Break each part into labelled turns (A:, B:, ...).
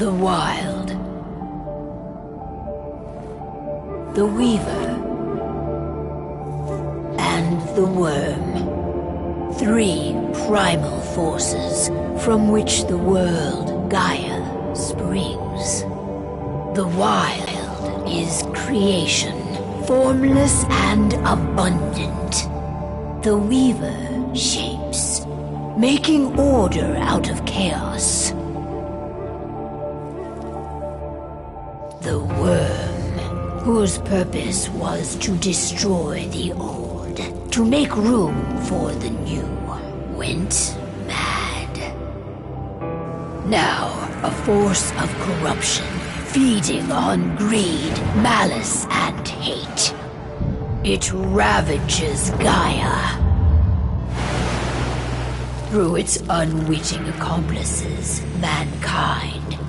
A: The Wild. The Weaver. And the Worm. 3 primal forces from which the world, Gaia, springs. The Wild is creation, formless and abundant. The Weaver shapes, making order out of chaos. The Worm, whose purpose was to destroy the old, to make room for the new, went mad. Now, a force of corruption, feeding on greed, malice, and hate. It ravages Gaia. Through its unwitting accomplices, mankind,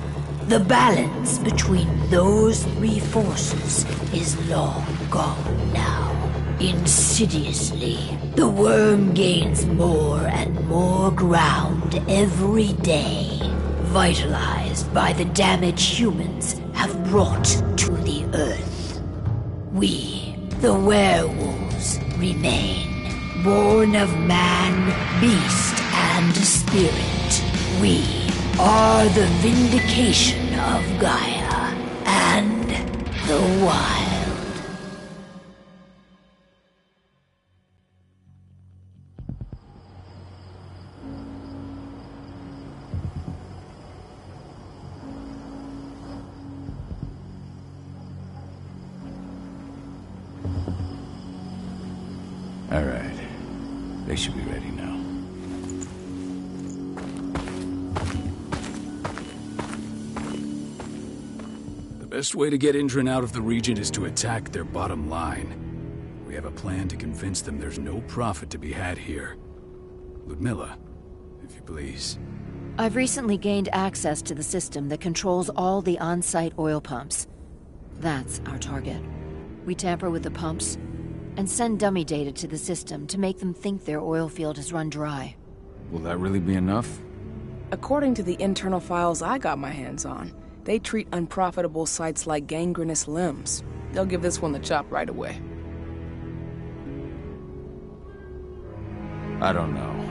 A: the balance between those 3 forces is long gone now. Insidiously, the Worm gains more and more ground every day, vitalized by the damage humans have brought to the Earth. We, the werewolves, remain, born of man, beast, and spirit. We are the vindication of Gaia and the Wild.
B: All right. They should be ready now.
C: The best way to get Indran out of the region is to attack their bottom line. We have a plan to convince them there's no profit to be had here. Ludmilla, if you please.
D: I've recently gained access to the system that controls all the on-site oil pumps. That's our target. We tamper with the pumps and send dummy data to the system to make them think their oil field has run dry.
B: Will that really be enough?
E: According to the internal files I got my hands on, they treat unprofitable sites like gangrenous limbs. They'll give this one the chop right away.
B: I don't know.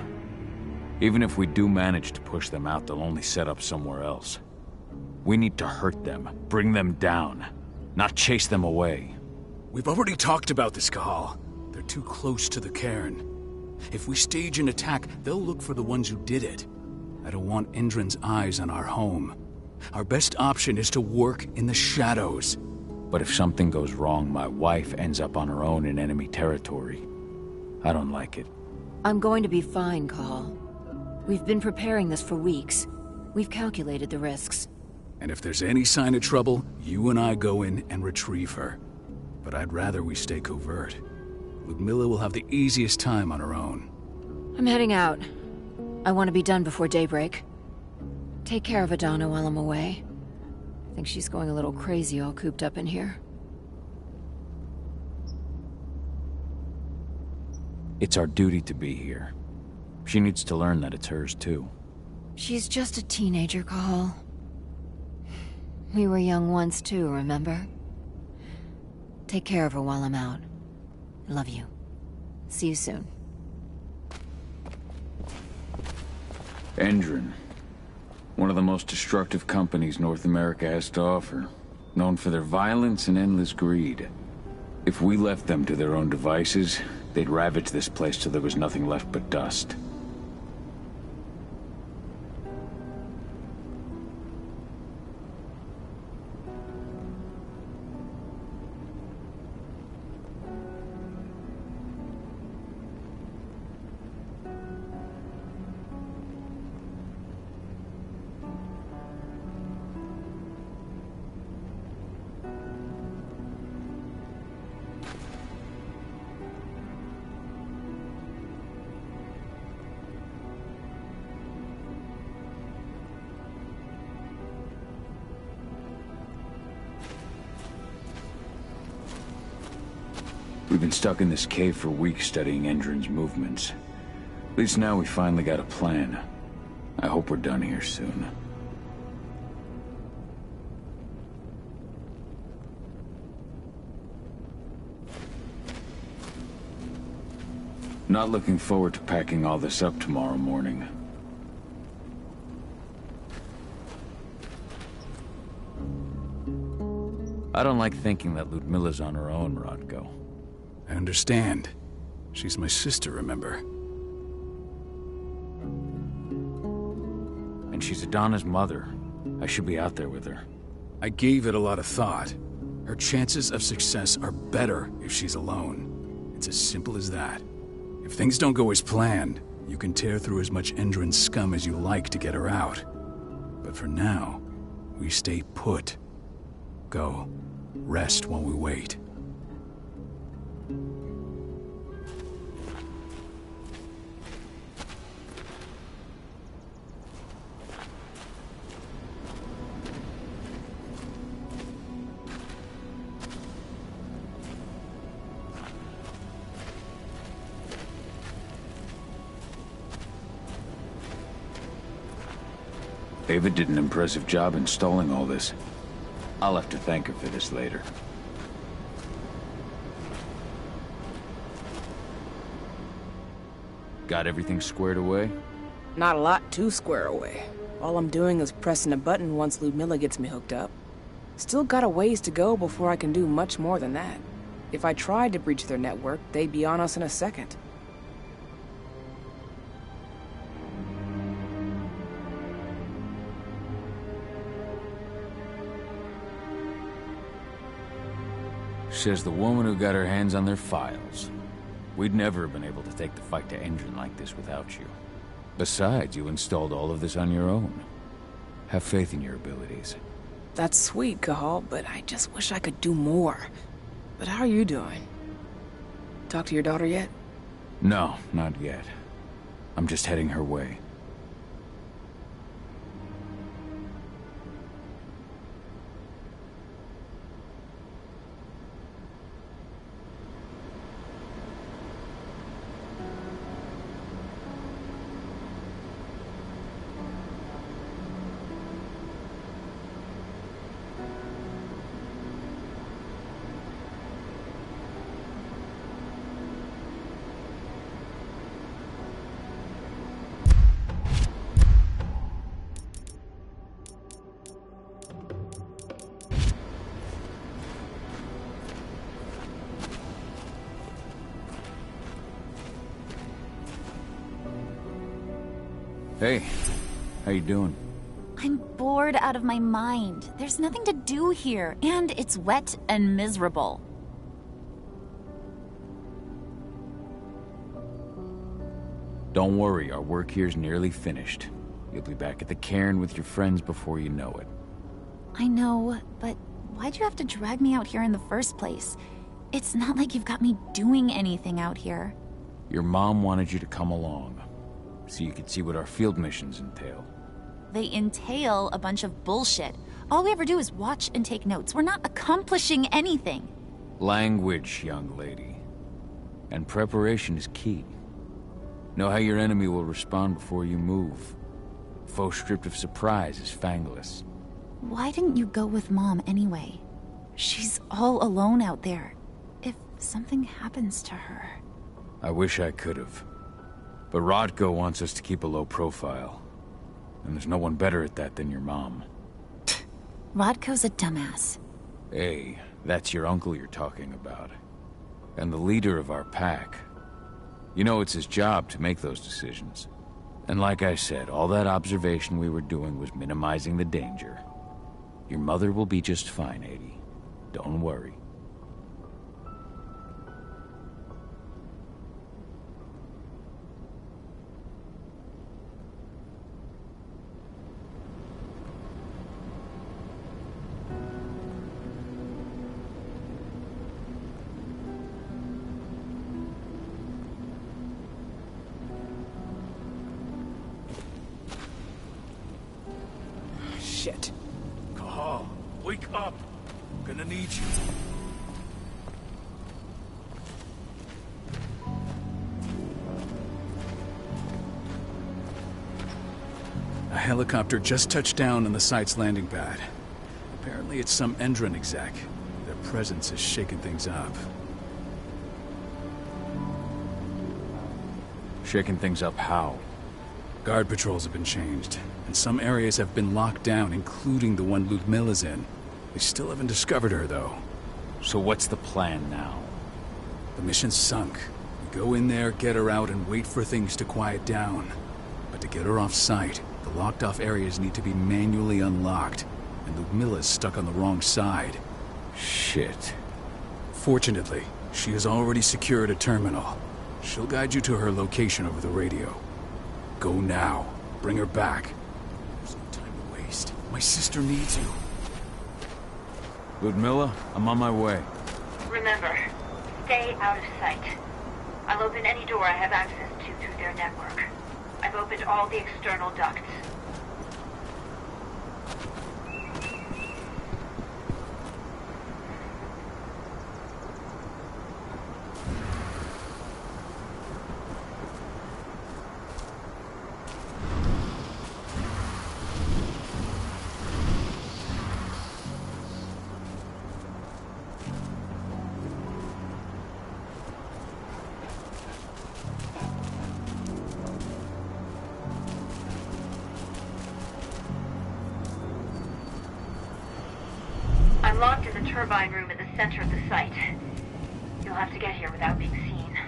B: Even if we do manage to push them out, they'll only set up somewhere else. We need to hurt them, bring them down, not chase them away.
C: We've already talked about this, Cahal. They're too close to the cairn. If we stage an attack, they'll look for the ones who did it. I don't want Indran's eyes on our home. Our best option is to work in the shadows.
B: But if something goes wrong, my wife ends up on her own in enemy territory. I don't like it.
D: I'm going to be fine, Cahal. We've been preparing this for weeks. We've calculated the risks.
C: And if there's any sign of trouble, you and I go in and retrieve her. But I'd rather we stay covert. Ludmilla will have the easiest time on her own.
D: I'm heading out. I want to be done before daybreak. Take care of Adana while I'm away. I think she's going a little crazy all cooped up in here.
B: It's our duty to be here. She needs to learn that it's hers too.
D: She's just a teenager, Cahal. We were young once too, remember? Take care of her while I'm out. I love you. See you soon.
B: Indran. One of the most destructive companies North America has to offer. Known for their violence and endless greed. If we left them to their own devices, they'd ravage this place till there was nothing left but dust. We've been stuck in this cave for weeks studying Indran's movements. At least now we finally got a plan. I hope we're done here soon. Not looking forward to packing all this up tomorrow morning. I don't like thinking that Ludmilla's on her own, Rodko.
C: I understand. She's my sister, remember?
B: And she's Adana's mother. I should be out there with her.
C: I gave it a lot of thought. Her chances of success are better if she's alone. It's as simple as that. If things don't go as planned, you can tear through as much Endron scum as you like to get her out. But for now, we stay put. Go. Rest while we wait.
B: Ava did an impressive job installing all this. I'll have to thank her for this later. Got everything squared away?
E: Not a lot to square away. All I'm doing is pressing a button once Ludmilla gets me hooked up. Still got a ways to go before I can do much more than that. If I tried to breach their network, they'd be on us in a second.
B: Says the woman who got her hands on their files. We'd never have been able to take the fight to Endron like this without you. Besides, you installed all of this on your own. Have faith in your abilities.
E: That's sweet, Cahal, but I just wish I could do more. But how are you doing? Talk to your daughter yet?
B: No, not yet. I'm just heading her way. Hey, how you doing?
F: I'm bored out of my mind. There's nothing to do here, and it's wet and miserable.
B: Don't worry, our work here's nearly finished. You'll be back at the cairn with your friends before you know it.
F: I know, but why'd you have to drag me out here in the first place? It's not like you've got me doing anything out here.
B: Your mom wanted you to come along, so you could see what our field missions entail.
F: They entail a bunch of bullshit. All we ever do is watch and take notes. We're not accomplishing anything.
B: Language, young lady. And preparation is key. Know how your enemy will respond before you move. Faux stripped of surprise is fangless.
F: Why didn't you go with Mom anyway? She's all alone out there. If something happens to her...
B: I wish I could have. But Rodko wants us to keep a low profile. And there's no one better at that than your mom.
F: Rodko's a dumbass.
B: Hey, that's your uncle you're talking about. And the leader of our pack. You know it's his job to make those decisions. And like I said, all that observation we were doing was minimizing the danger. Your mother will be just fine, Adie. Don't worry.
E: Shit.
C: Cahal, wake up. I'm gonna need you. A helicopter just touched down on the site's landing pad. Apparently it's some Endron exec. Their presence is shaking things up.
B: Shaking things up how?
C: Guard patrols have been changed, and some areas have been locked down, including the one Ludmilla's in. They still haven't discovered her, though.
B: So what's the plan now?
C: The mission's sunk. We go in there, get her out, and wait for things to quiet down. But to get her off-site, the locked-off areas need to be manually unlocked, and Ludmilla's stuck on the wrong side.
B: Shit.
C: Fortunately, she has already secured a terminal. She'll guide you to her location over the radio. Go now. Bring her back. There's no time to waste. My sister needs you.
B: Ludmilla, I'm on my way.
A: Remember, stay out of sight. I'll open any door I have access to through their network. I've opened all the external ducts. I'm locked in the turbine room at the center of the site. You'll have to get here without being seen.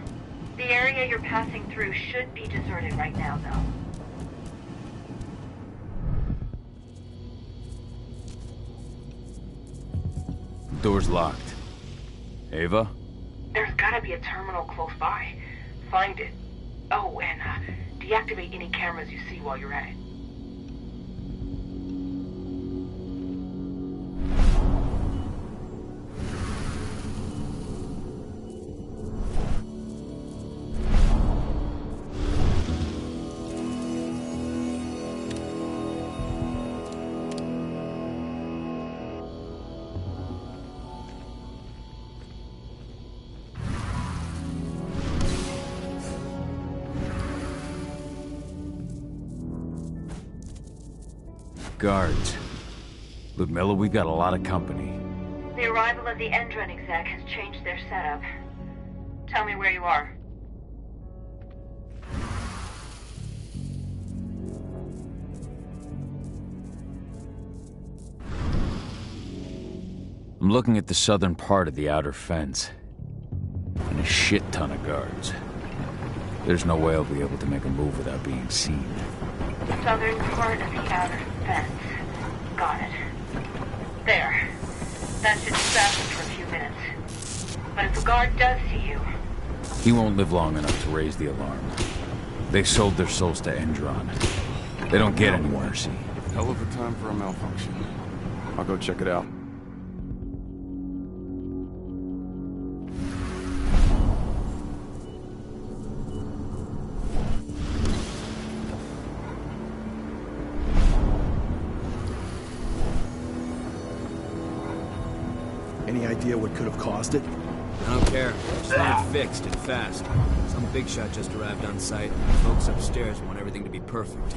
A: The area you're passing through should be deserted right now, though.
B: Door's locked. Ava?
E: There's gotta be a terminal close by. Find it. Oh, and deactivate any cameras you see while you're at it.
B: Guards. Ludmilla, we got a lot of company.
A: The arrival of the Endron exec has changed their setup. Tell me where you are.
B: I'm looking at the southern part of the outer fence. And a shit ton of guards. There's no way I'll be able to make a move without being seen.
A: Southern part of the outer fence. Got it. There. That should distract him for a few minutes. But if a guard does see you...
B: He won't live long enough to raise the alarm. They sold their souls to Endron. They don't get any mercy.
G: Hell of a time for a malfunction. I'll go check it out.
H: Any idea what could have caused it?
I: I don't care. Just want it fixed and fast. Some big shot just arrived on site. Folks upstairs want everything to be perfect.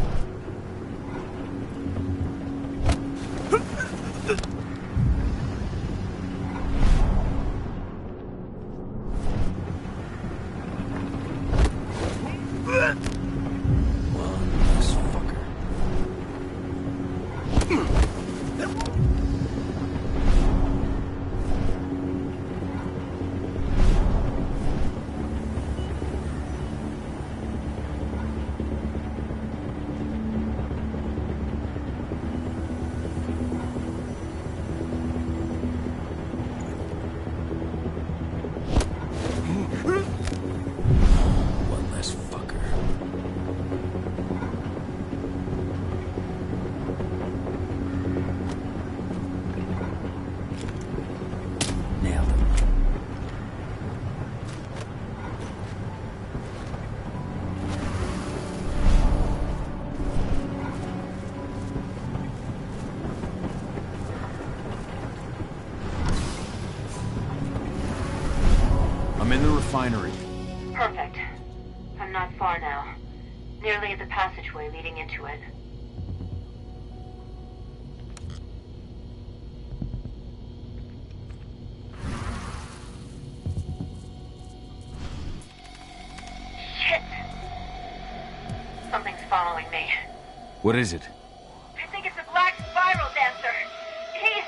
B: I'm in the refinery.
A: Perfect. I'm not far now. Nearly at the passageway leading into it. Shit! following me.
B: What is it?
A: I think it's a black spiral dancer. He's...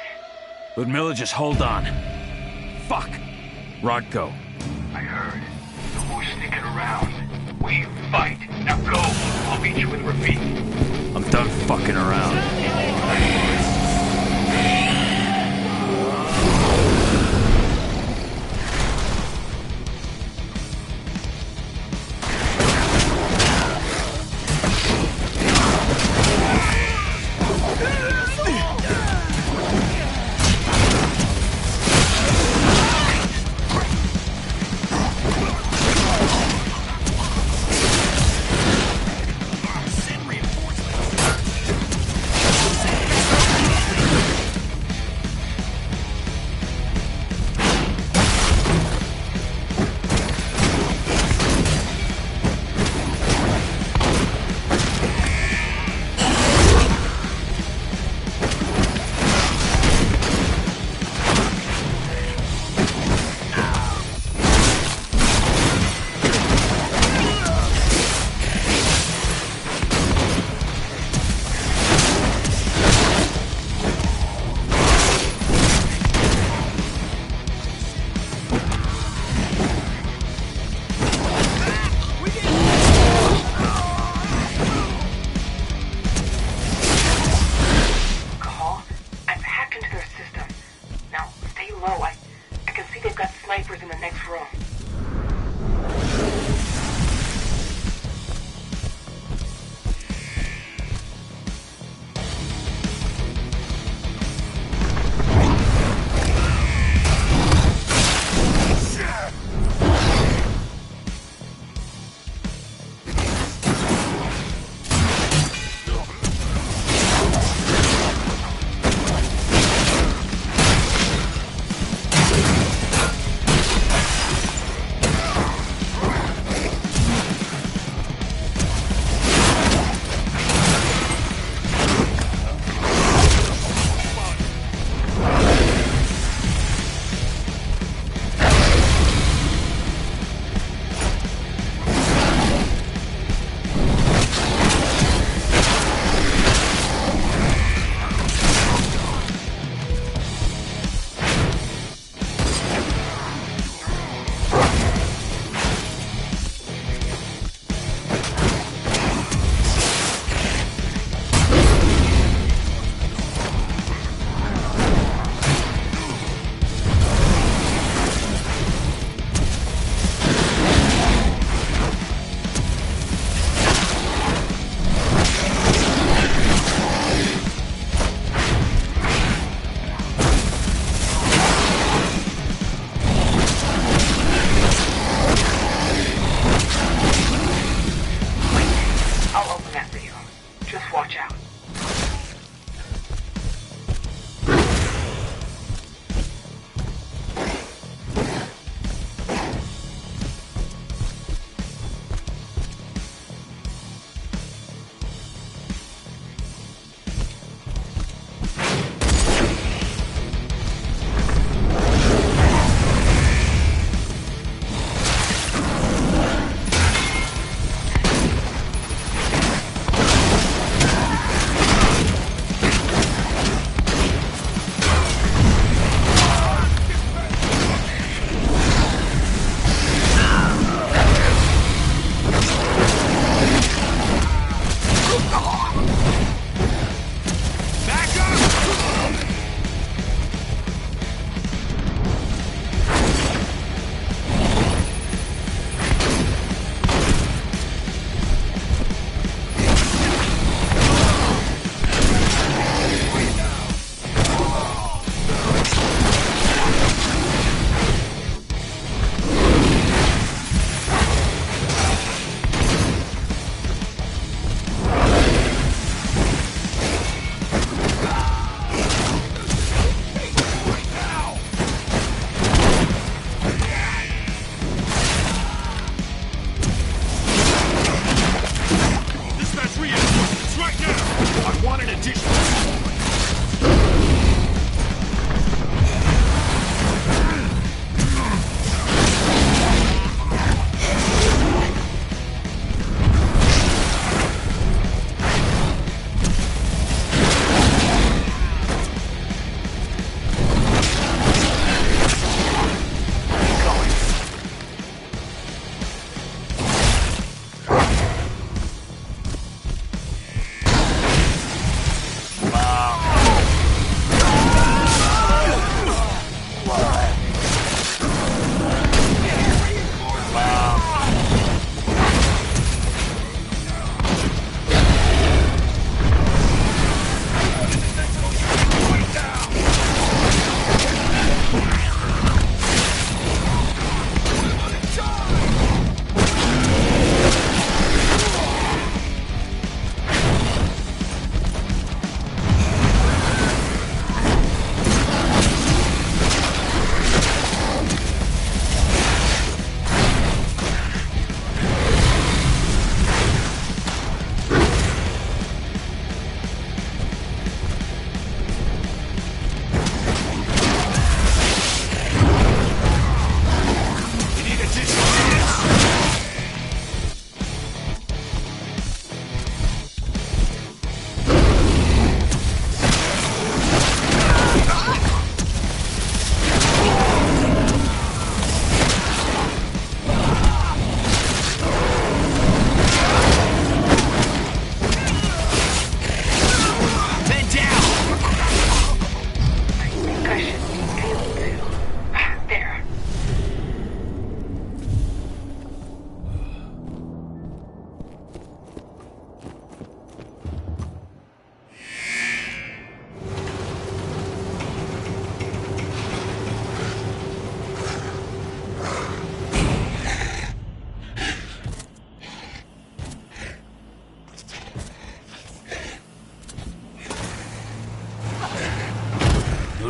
B: Ludmilla, just hold on. Fuck! Rodko.
J: I heard. No more sneaking around. We fight. Now go. I'll meet you with Rafik.
B: I'm done fucking around.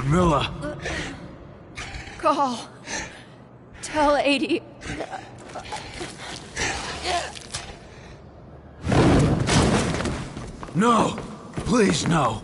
C: Milla!
D: Call. Tell 80.
C: No! Please, no!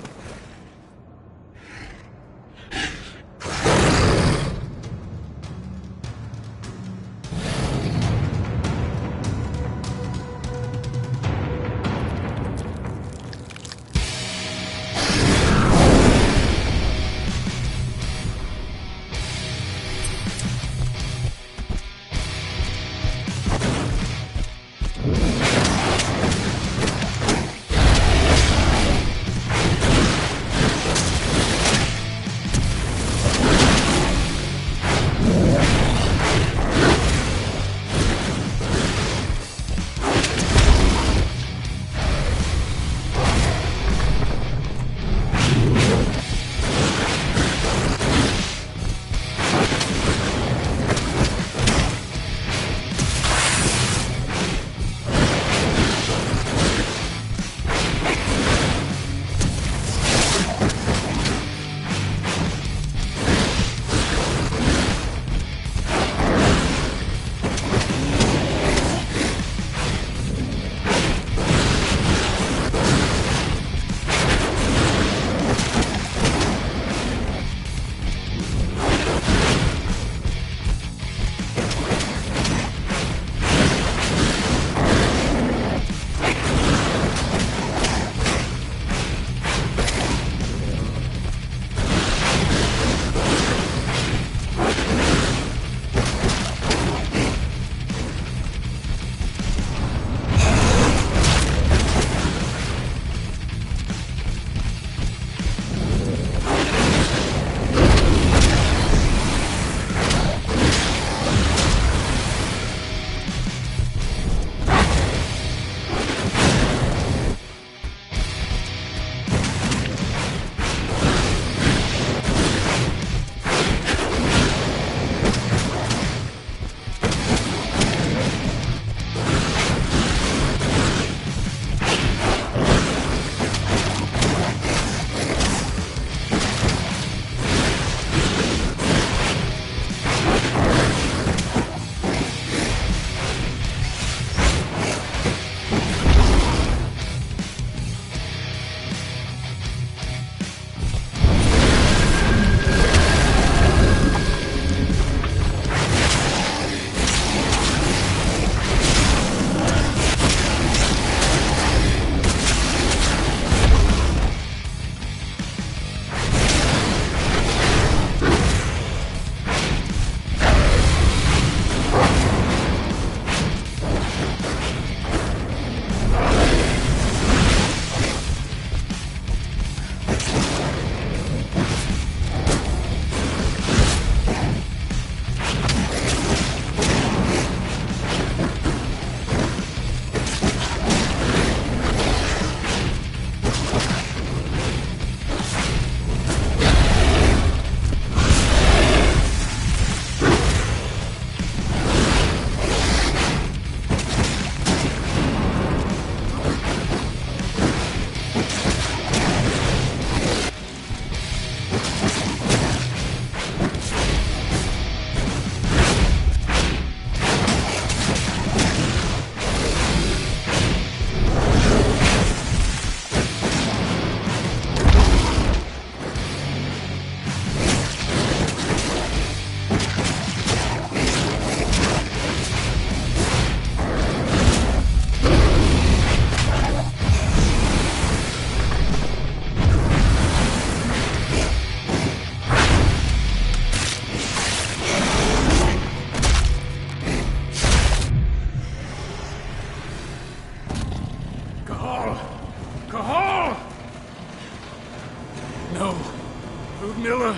C: Miller!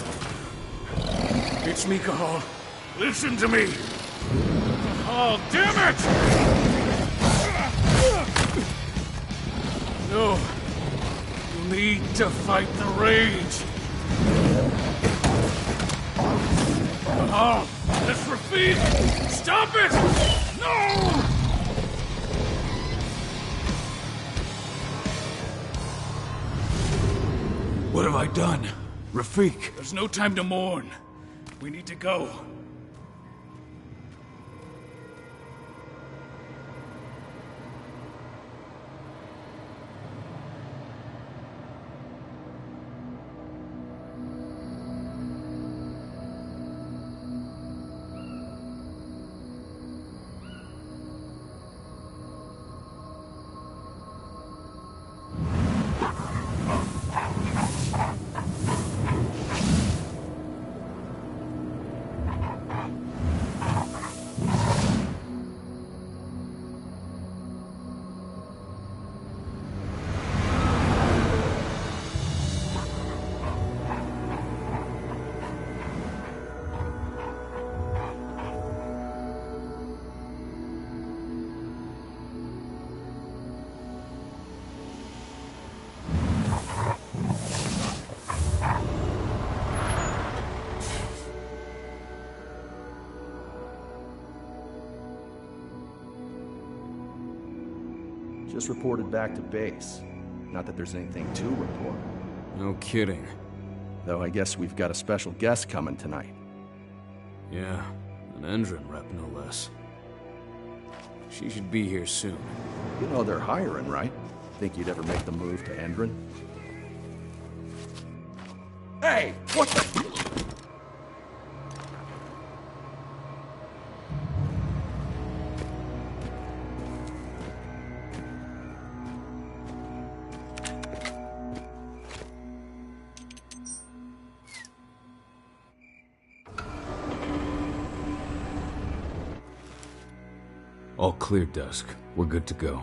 C: It's me, Cahal. Listen to me! Cahal, damn it! No. You need to fight the rage. Cahal, that's Rafid! Stop it! No! What have I done? Rafik! There's no time to mourn. We need to go.
H: Just reported back to base. Not that there's anything to report.
I: No kidding.
H: Though I guess we've got a special guest coming tonight.
I: Yeah, an Endron rep, no less. She should be here soon.
H: You know they're hiring, right? Think you'd ever make the move to Endron? Hey! What the...
B: All clear, Dusk. We're good to go.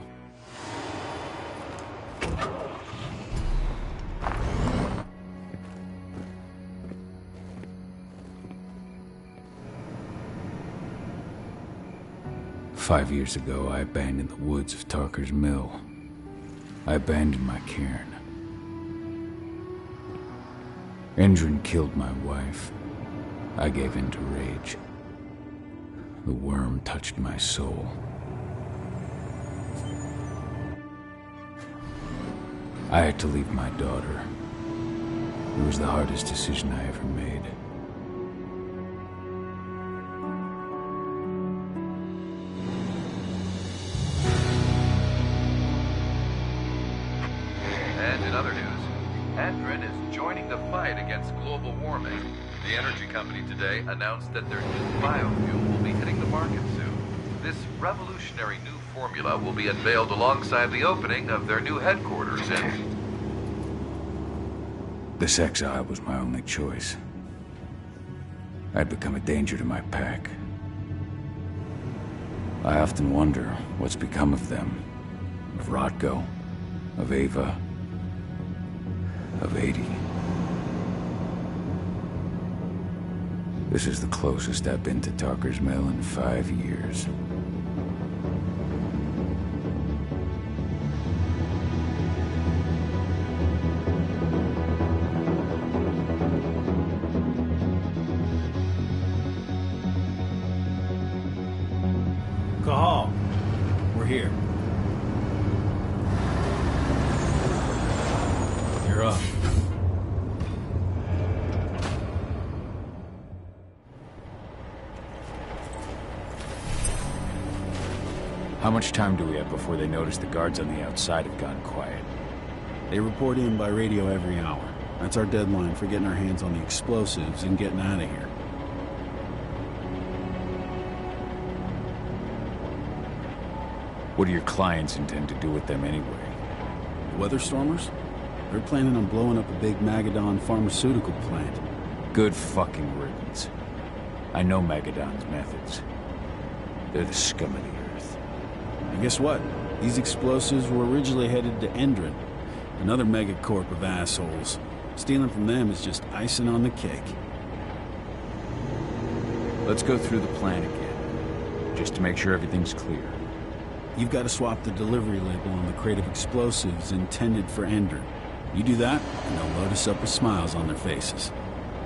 B: Five years ago, I abandoned the woods of Tarker's Mill. I abandoned my cairn. Endron killed my wife. I gave in to rage. The worm touched my soul. I had to leave my daughter. It was the hardest decision I ever made.
K: And in other news, Endron is joining the fight against global warming. The energy company today announced that their new biofuel will be hitting the market soon. This revolutionary new formula will be unveiled alongside the opening of their new headquarters in...
B: This exile was my only choice. I'd become a danger to my pack. I often wonder what's become of them. Of Rotko, of Ava, of 80. This is the closest I've been to Tarker's Mill in 5 years.
C: Cahal, we're here. You're up.
B: How much time do we have before they notice the guards on the outside have gone quiet?
L: They report in by radio every hour. That's our deadline for getting our hands on the explosives and getting out of here.
B: What do your clients intend to do with them anyway?
L: The Weatherstormers? They're planning on blowing up a big Magadon pharmaceutical plant.
B: Good fucking riddance. I know Magadon's methods. They're the scum of the earth.
L: And guess what? These explosives were originally headed to Endron, another megacorp of assholes. Stealing from them is just icing on the cake.
B: Let's go through the plan again, just to make sure everything's clear.
L: You've got to swap the delivery label on the crate of explosives intended for Endron. You do that, and they'll load us up with smiles on their faces.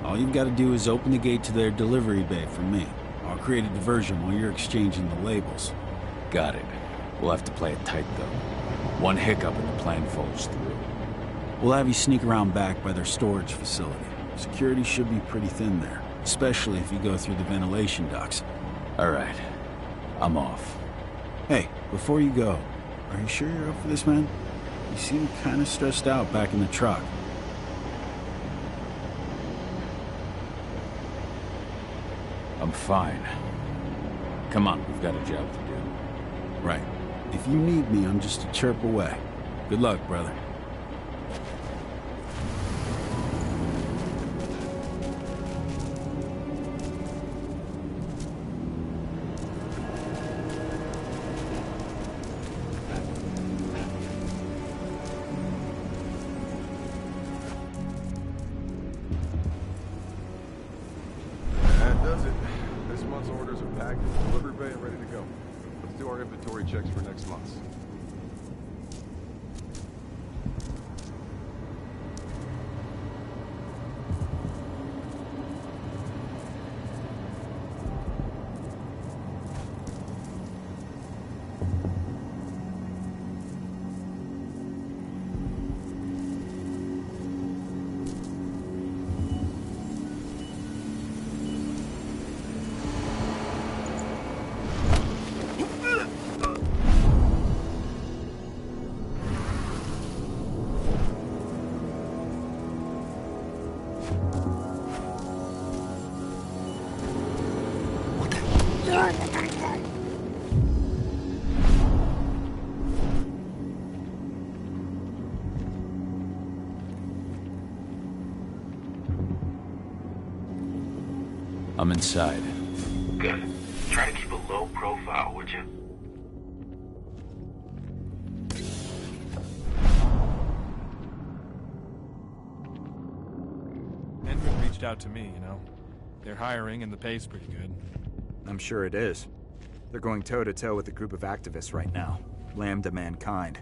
L: All you've got to do is open the gate to their delivery bay for me. I'll create a diversion while you're exchanging the labels.
B: Got it. We'll have to play it tight, though. One hiccup and the plan falls through.
L: We'll have you sneak around back by their storage facility. Security should be pretty thin there, especially if you go through the ventilation ducts.
B: All right. I'm off.
L: Hey, before you go, are you sure you're up for this, man? You seem kind of stressed out back in the truck.
B: I'm fine. Come on, we've got a job to do.
L: Right. If you need me, I'm just a chirp away. Good luck, brother.
G: That does it. This month's orders are packed in the delivery bay and ready to go. Let's do our inventory checks for next month's.
B: I'm inside.
J: Good. Try to keep a low profile, would you?
M: Endrin reached out to me, you know. They're hiring and the pay's pretty good.
N: I'm sure it is. They're going toe-to-toe with a group of activists right now. Lambda Mankind.